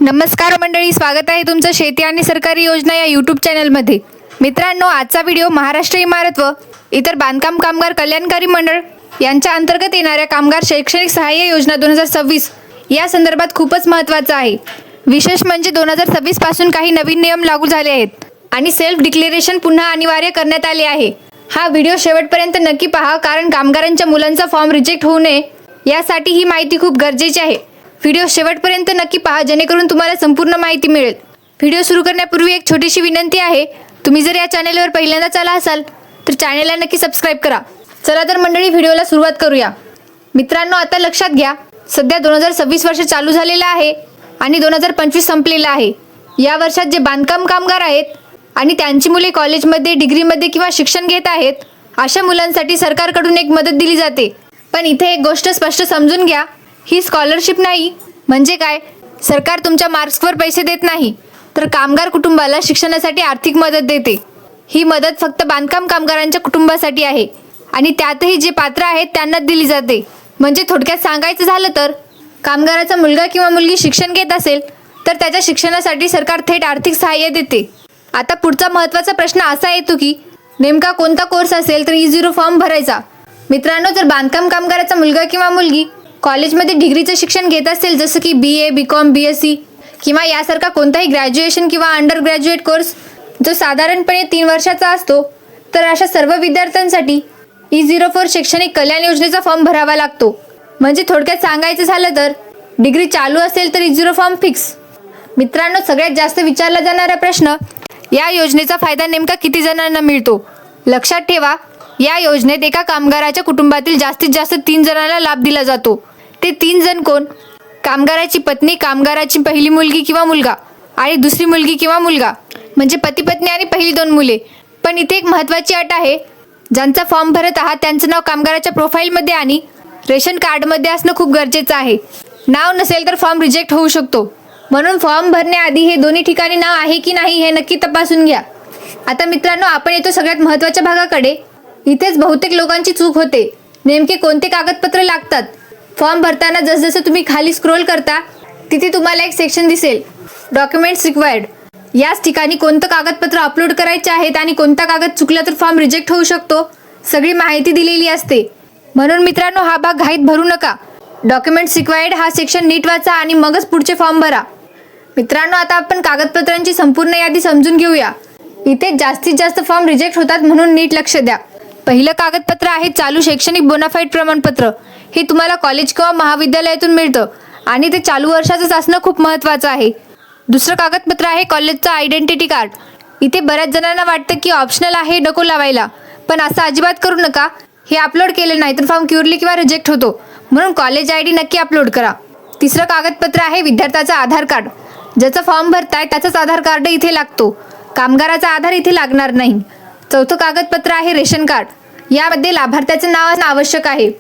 नमस्कार मंडळी, स्वागत आहे तुमचं शेती आणि सरकारी योजना या यूट्यूब चॅनलमध्ये। मित्रांनो, आजचा व्हिडिओ महाराष्ट्र इमारत व इतर बांधकाम कामगार कल्याणकारी मंडळ यांच्या अंतर्गत येणाऱ्या कामगार शैक्षणिक सहाय्य योजना 2026 या संदर्भात खूपच महत्त्वाचा आहे। विशेष म्हणजे 2026 पासून काही नवीन नियम लागू झाले आहेत आणि सेल्फ डिक्लेरेशन पुन्हा अनिवार्य करण्यात आले आहे। हा व्हिडिओ शेवटपर्यंत नक्की पहा, कारण कामगारांच्या मुलांचा फॉर्म रिजेक्ट होऊ नये यासाठी ही माहिती खूप गरजेची आहे। व्हिडिओ शेवटपर्यंत नक्की पहा, जेणेकरून तुम्हाला संपूर्ण माहिती मिळेल। व्हिडिओ सुरू करण्यापूर्वी एक छोटीशी विनंती आहे, तुम्ही जर या चॅनलवर पहिल्यांदाच आला असाल तर चॅनलला नक्की सबस्क्राइब करा। चला तर मंडळी, व्हिडिओला सुरुवात करूया। मित्रांनो, आता लक्षात घ्या, सध्या 2026 वर्ष चालू झालेलं आहे आणि 2025 संपलेलं आहे। या वर्षात जे बांधकाम कामगार आहेत आणि त्यांची मुले कॉलेजमध्ये, डिग्रीमध्ये किंवा शिक्षण घेत आहेत, अशा मुलांसाठी सरकारकडून एक मदत दिली जाते। पण इथे एक गोष्ट स्पष्ट समजून घ्या, ही स्कॉलरशिप नाही। म्हणजे काय? सरकार तुमच्या मार्क्सवर पैसे देत नाही, तर कामगार कुटुंबाला शिक्षणासाठी आर्थिक मदत देते। ही मदत फक्त बांधकाम कामगारांच्या कुटुंबासाठी आहे आणि त्यातही जे पात्र आहेत त्यांनाच दिली जाते। म्हणजे थोडक्यात सांगायचं झालं तर, कामगाराचा मुलगा किंवा मुलगी शिक्षण घेत असेल तर त्याच्या शिक्षणासाठी सरकार थेट आर्थिक सहाय्य देते। आता पुढचा महत्त्वाचा प्रश्न असा येतो की नेमका कोणता कोर्स असेल तर E0 फॉर्म भरायचा। मित्रांनो, जर बांधकाम कामगाराचा मुलगा किंवा मुलगी कॉलेजमध्ये डिग्रीचं शिक्षण घेत असेल, जसं की BA, BCom, BSc किंवा यासारखा कोणताही ग्रॅज्युएशन किंवा अंडर ग्रॅज्युएट कोर्स जो साधारणपणे 3 वर्षाचा असतो, तर अशा सर्व विद्यार्थ्यांसाठी E0 फॉर शैक्षणिक कल्याण योजनेचा फॉर्म भरावा लागतो। म्हणजे थोडक्यात सांगायचं झालं तर, डिग्री चालू असेल तर E0 फॉर्म फिक्स। मित्रांनो, सगळ्यात जास्त विचारला जाणारा प्रश्न, या योजनेचा फायदा नेमका किती जणांना मिळतो? लक्षात ठेवा, या योजनेत एका कामगाराच्या कुटुंबातील जास्तीत जास्त 3 जणांना लाभ दिला जातो। ते 3 जण कोण? कामगाराची पत्नी, कामगाराची पहिली मुलगी किंवा मुलगा आणि दुसरी मुलगी किंवा मुलगा, म्हणजे पती पत्नी आणि पहिली 2 मुले। पण इथे एक महत्त्वाची अट आहे, ज्यांचा फॉर्म भरत आहात त्यांचं नाव कामगाराच्या प्रोफाईलमध्ये आणि रेशन कार्डमध्ये असणं खूप गरजेचं आहे। नाव नसेल तर फॉर्म रिजेक्ट होऊ शकतो, म्हणून फॉर्म भरण्याआधी हे दोन्ही ठिकाणी नाव आहे की नाही हे नक्की तपासून घ्या। आता मित्रांनो, आपण येतो सगळ्यात महत्त्वाच्या भागाकडे। इथेच बहुतेक लोकांची चूक होते। नेमके कोणते कागदपत्र लागतात? फॉर्म भरताना जसजसं तुम्ही खाली स्क्रोल करता, तिथे तुम्हाला एक सेक्शन दिसेल, डॉक्युमेंट्स रिक्वायर्ड। याच ठिकाणी कोणतं कागदपत्र अपलोड करायचे आहेत आणि कोणता कागद चुकला तर फॉर्म रिजेक्ट होऊ शकतो, सगळी माहिती दिलेली असते। म्हणून मित्रांनो, हा भाग घाईत भरू नका। डॉक्युमेंट्स रिक्वायर्ड हा सेक्शन नीट वाचा आणि मगच पुढचे फॉर्म भरा। मित्रांनो, आता आपण कागदपत्रांची संपूर्ण यादी समजून घेऊया। इथे जास्तीत जास्त फॉर्म रिजेक्ट होतात, म्हणून नीट लक्ष द्या। पहिलं कागदपत्र आहे चालू शैक्षणिक बोनाफाईड प्रमाणपत्र। हे तुम्हाला कॉलेज किंवा महाविद्यालयातून मिळतं आणि ते चालू वर्षाचंच असणं खूप महत्त्वाचं आहे। दुसरं कागदपत्र आहे कॉलेजचं आयडेंटिटी कार्ड। इथे बऱ्याच जणांना वाटतं की ऑप्शनल आहे, नको लावायला, पण असं अजिबात करू नका। हे अपलोड केलं नाही तर फॉर्म क्युअरली किंवा रिजेक्ट होतो, म्हणून कॉलेज ID नक्की अपलोड करा। तिसरं कागदपत्र आहे विद्यार्थ्याचा आधार कार्ड। ज्याचा फॉर्म भरताय त्याचाच आधार कार्ड इथे लागतो, कामगाराचा आधार इथे लागणार नाही। चौथं कागदपत्र आहे रेशन कार्ड। यामध्ये लाभार्थ्याचं नाव असणं आवश्यक आहे,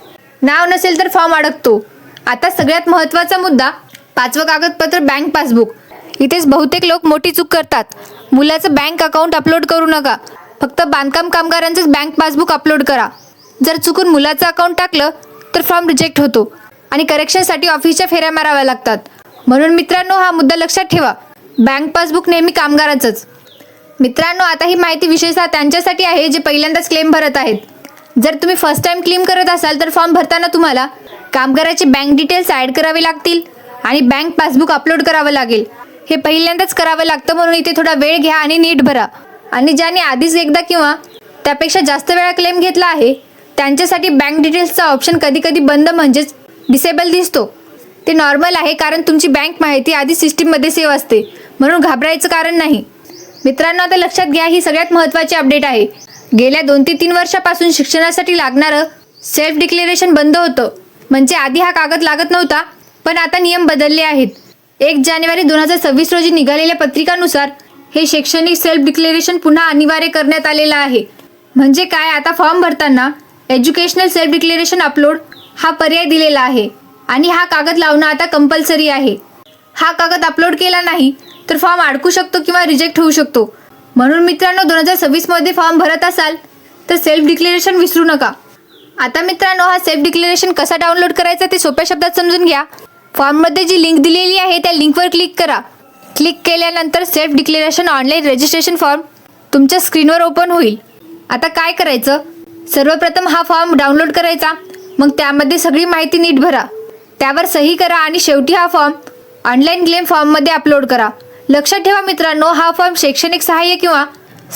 नाव नसेल तर फॉर्म अडकतो। आता सगळ्यात महत्त्वाचा मुद्दा, 5वं कागदपत्र बँक पासबुक। इथेच बहुतेक लोक मोठी चूक करतात। मुलाचं बँक अकाउंट अपलोड करू नका, फक्त बांधकाम कामगारांचंच बँक पासबुक अपलोड करा। जर चुकून मुलाचं अकाउंट टाकलं तर फॉर्म रिजेक्ट होतो आणि करेक्शनसाठी ऑफिसच्या फेऱ्या माराव्या लागतात। म्हणून मित्रांनो, हा मुद्दा लक्षात ठेवा, बँक पासबुक नेहमी कामगाराचंच। मित्रांनो, आता ही माहिती विशेषतः त्यांच्यासाठी आहे जे पहिल्यांदाच क्लेम भरत आहेत। जर तुम्ही फर्स्ट टाइम क्लेम करत असाल तर फॉर्म भरताना तुम्हाला कामगाराचे बँक डिटेल्स ॲड करावे लागतील आणि बँक पासबुक अपलोड करावं लागेल। हे पहिल्यांदाच करावं लागतं, म्हणून इथे थोडा वेळ घ्या आणि नीट भरा। आणि ज्यांनी आधीच एकदा किंवा त्यापेक्षा जास्त वेळा क्लेम घेतला आहे, त्यांच्यासाठी बँक डिटेल्सचा ऑप्शन कधी बंद म्हणजेच डिसेबल दिसतो। ते नॉर्मल आहे, कारण तुमची बँक माहिती आधी सिस्टीममध्ये सेव्ह असते, म्हणून घाबरायचं कारण नाही। मित्रांनो, आता लक्षात घ्या, ही सगळ्यात महत्त्वाची अपडेट आहे। गेल्या 2 ते 3 वर्षापासून शिक्षणासाठी लागणारं सेल्फ डिक्लेरेशन बंद होतं। म्हणजे आधी हा कागद लागत नव्हता, पण आता नियम बदलले आहेत। 1 जानेवारी 2026 रोजी निघालेल्या पत्रिकानुसार हे शैक्षणिक सेल्फ डिक्लेरेशन पुन्हा अनिवार्य करण्यात आलेलं आहे। म्हणजे काय? आता फॉर्म भरताना एज्युकेशनल सेल्फ डिक्लेरेशन अपलोड हा पर्याय दिलेला आहे आणि हा कागद लावणं आता कंपल्सरी आहे। हा कागद अपलोड केला नाही तर फॉर्म अडकू शकतो किंवा रिजेक्ट होऊ शकतो। म्हणून मित्रांनो, 2026 मध्ये फॉर्म भरत असाल तर सेल्फ डिक्लेरेशन विसरू नका। आता मित्रांनो, हा सेल्फ डिक्लेरेशन कसा डाउनलोड करायचा ते सोप्या शब्दात समजून घ्या। फॉर्ममध्ये जी लिंक दिलेली आहे त्या लिंकवर क्लिक करा. क्लिक केल्यानंतर self declaration online registration form तुमच्या स्क्रीनवर ओपन होईल. आता काय करायचं, सर्वप्रथम हा फॉर्म डाउनलोड करायचा. मग त्यामध्ये सगळी माहिती नीट भरा, त्यावर सही करा आणि शेवटी हा फॉर्म ऑनलाईन क्लेम फॉर्ममध्ये अपलोड करा. लक्षात ठेवा मित्रांनो, हा फॉर्म शैक्षणिक सहाय्य किंवा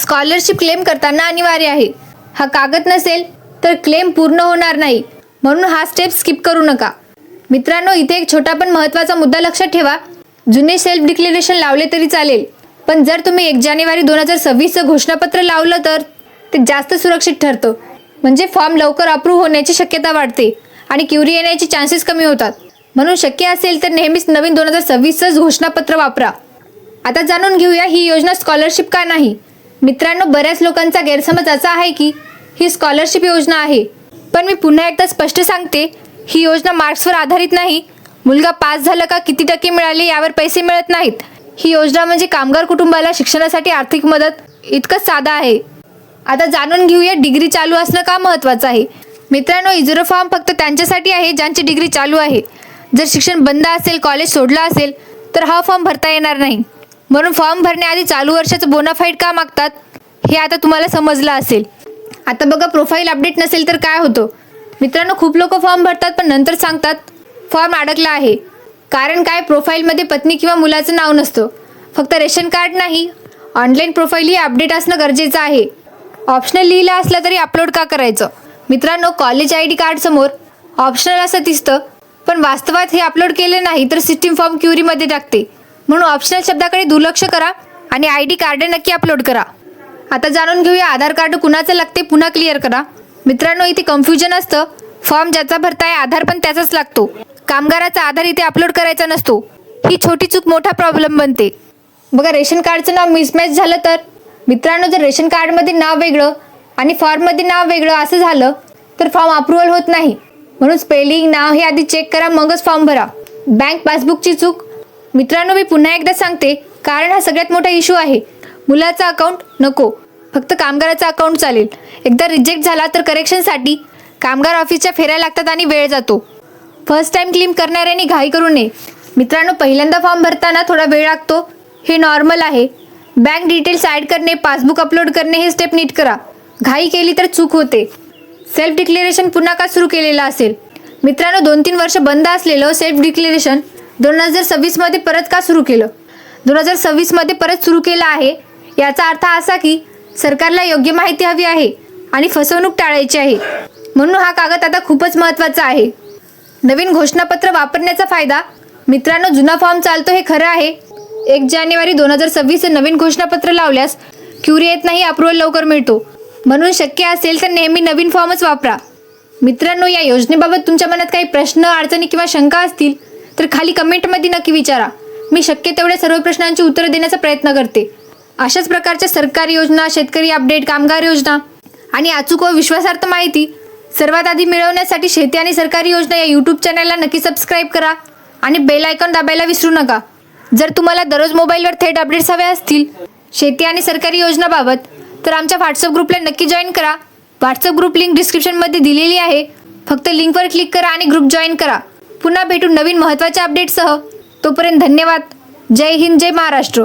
स्कॉलरशिप क्लेम करताना अनिवार्य आहे. हा कागद नसेल तर क्लेम पूर्ण होणार नाही, म्हणून हा स्टेप स्किप करू नका. मित्रांनो, इथे एक छोटा पण महत्त्वाचा मुद्दा लक्षात ठेवा. जुने सेल्फ डिक्लेरेशन लावले तरी चालेल, पण जर तुम्ही 1 जानेवारी 2026चं घोषणापत्र लावलं तर ते जास्त सुरक्षित ठरतं. म्हणजे फॉर्म लवकर अप्रूव्ह होण्याची शक्यता वाढते आणि क्युरी येण्याचे चान्सेस कमी होतात. म्हणून शक्य असेल तर नेहमीच नवीन 2026चंच घोषणापत्र वापरा. आता जाणून घेऊया ही योजना स्कॉलरशिप का नाही. मित्रांनो, बऱ्याच लोकांचा गैरसमज असा आहे की ही स्कॉलरशिप योजना आहे, पण मी पुन्हा एकदा स्पष्ट सांगते, ही योजना मार्क्सवर आधारित नाही. मुलगा पास झाला का किती टक्के मिळाले यावर पैसे मिळत नाहीत. ही योजना म्हणजे कामगार कुटुंबाला शिक्षणासाठी आर्थिक मदत इतकंच साधा आहे. आता जाणून घेऊया डिग्री चालू असणं का महत्त्वाचं आहे. मित्रांनो, इजरो फॉर्म फक्त त्यांच्यासाठी आहे ज्यांची डिग्री चालू आहे. जर शिक्षण बंद असेल, कॉलेज सोडलं असेल तर हा फॉर्म भरता येणार नाही. म्हणून फॉर्म भरण्याआधी चालू वर्षाचं बोनाफाईड का मागतात हे आता तुम्हाला समजलं असेल. आता बघा, प्रोफाईल अपडेट नसेल तर काय होतं. मित्रांनो, खूप लोक फॉर्म भरतात पण नंतर सांगतात फॉर्म अडकला आहे. कारण काय, प्रोफाईलमध्ये पत्नी किंवा मुलाचं नाव नसतं. फक्त रेशन कार्ड नाही, ऑनलाईन प्रोफाईलही अपडेट असणं गरजेचं आहे. ऑप्शनल लिहिलं असलं तरी अपलोड का करायचं. मित्रांनो, कॉलेज ID कार्ड समोर ऑप्शनल असं दिसतं, पण वास्तवात हे अपलोड केले नाही तर सिस्टीम फॉर्म क्युरीमध्ये टाकते. म्हणून ऑप्शनल शब्दाकडे दुर्लक्ष करा आणि ID कार्ड नक्की अपलोड करा. आता जाणून घेऊया आधार कार्ड कुणाचं लागते, पुन्हा क्लिअर करा. मित्रांनो, इथे कन्फ्युजन असतं. फॉर्म ज्याचा भरताय आधार पण त्याचाच लागतो. कामगाराचा आधार इथे अपलोड करायचा नसतो. ही छोटी चूक मोठा प्रॉब्लेम बनते. बघा, रेशन कार्डचं नाव मिसमॅच झालं तर. मित्रांनो, जर रेशन कार्डमध्ये नाव वेगळं आणि फॉर्ममध्ये नाव वेगळं असं झालं तर फॉर्म अप्रुव्हल होत नाही. म्हणून स्पेलिंग, नाव हे आधी चेक करा, मगच फॉर्म भरा. बँक पासबुकची चूक. मित्रांनो, मी पुन्हा एकदा सांगते, कारण हा सगळ्यात मोठा इश्यू आहे. मुलाचा अकाउंट नको, फक्त कामगाराचा अकाउंट चालेल. एकदा रिजेक्ट झाला तर करेक्शनसाठी कामगार ऑफिसच्या फेऱ्या लागतात आणि वेळ जातो. फर्स्ट टाइम क्लेम करणाऱ्यांनी घाई करू नये. मित्रांनो, पहिल्यांदा फॉर्म भरताना थोडा वेळ लागतो, हे नॉर्मल आहे. बँक डिटेल्स ॲड करणे, पासबुक अपलोड करणे हे स्टेप नीट करा. घाई केली तर चूक होते. सेल्फ डिक्लेरेशन पुन्हा का सुरू केलेलं असेल. मित्रांनो, 2-3 वर्ष बंद असलेलं सेल्फ डिक्लेरेशन 2026मध्ये परत का सुरू केलं. 2026मध्ये परत सुरू केलं आहे याचा अर्थ असा की सरकारला योग्य माहिती हवी आहे आणि फसवणूक टाळायची आहे. म्हणून हा कागद आता खूपच महत्त्वाचा आहे. नवीन घोषणापत्र वापरण्याचा फायदा. मित्रांनो, जुना फॉर्म चालतो हे खरं आहे. 1 जानेवारी 2026 नवीन घोषणापत्र लावल्यास क्युरी येत नाही, अप्रुव्हल लवकर मिळतो. म्हणून शक्य असेल तर नेहमी नवीन फॉर्मच वापरा. मित्रांनो, या योजनेबाबत तुमच्या मनात काही प्रश्न, अडचणी किंवा शंका असतील तर खाली कमेंटमध्ये नक्की विचारा. मी शक्य तेवढ्या सर्व प्रश्नांची उत्तरं देण्याचा प्रयत्न करते. अशाच प्रकारच्या सरकारी योजना, शेतकरी अपडेट, कामगार योजना आणि अचूक व विश्वासार्ह माहिती सर्वात आधी मिळवण्यासाठी शेती आणि सरकारी योजना या यूट्यूब चॅनलला नक्की सबस्क्राईब करा आणि बेल आयकॉन दाबायला विसरू नका. जर तुम्हाला दररोज मोबाईलवर थेट अपडेट्स हवे असतील शेती आणि सरकारी योजनाबाबत तर आमच्या व्हॉट्सअप ग्रुपला नक्की जॉईन करा. व्हॉट्सअप ग्रुप लिंक डिस्क्रिप्शनमध्ये दिलेली आहे. फक्त लिंकवर क्लिक करा आणि ग्रुप जॉईन करा. पुन्हा भेटू नवीन महत्त्वाच्या अपडेटसह. तोपर्यंत धन्यवाद. जय हिंद, जय महाराष्ट्र.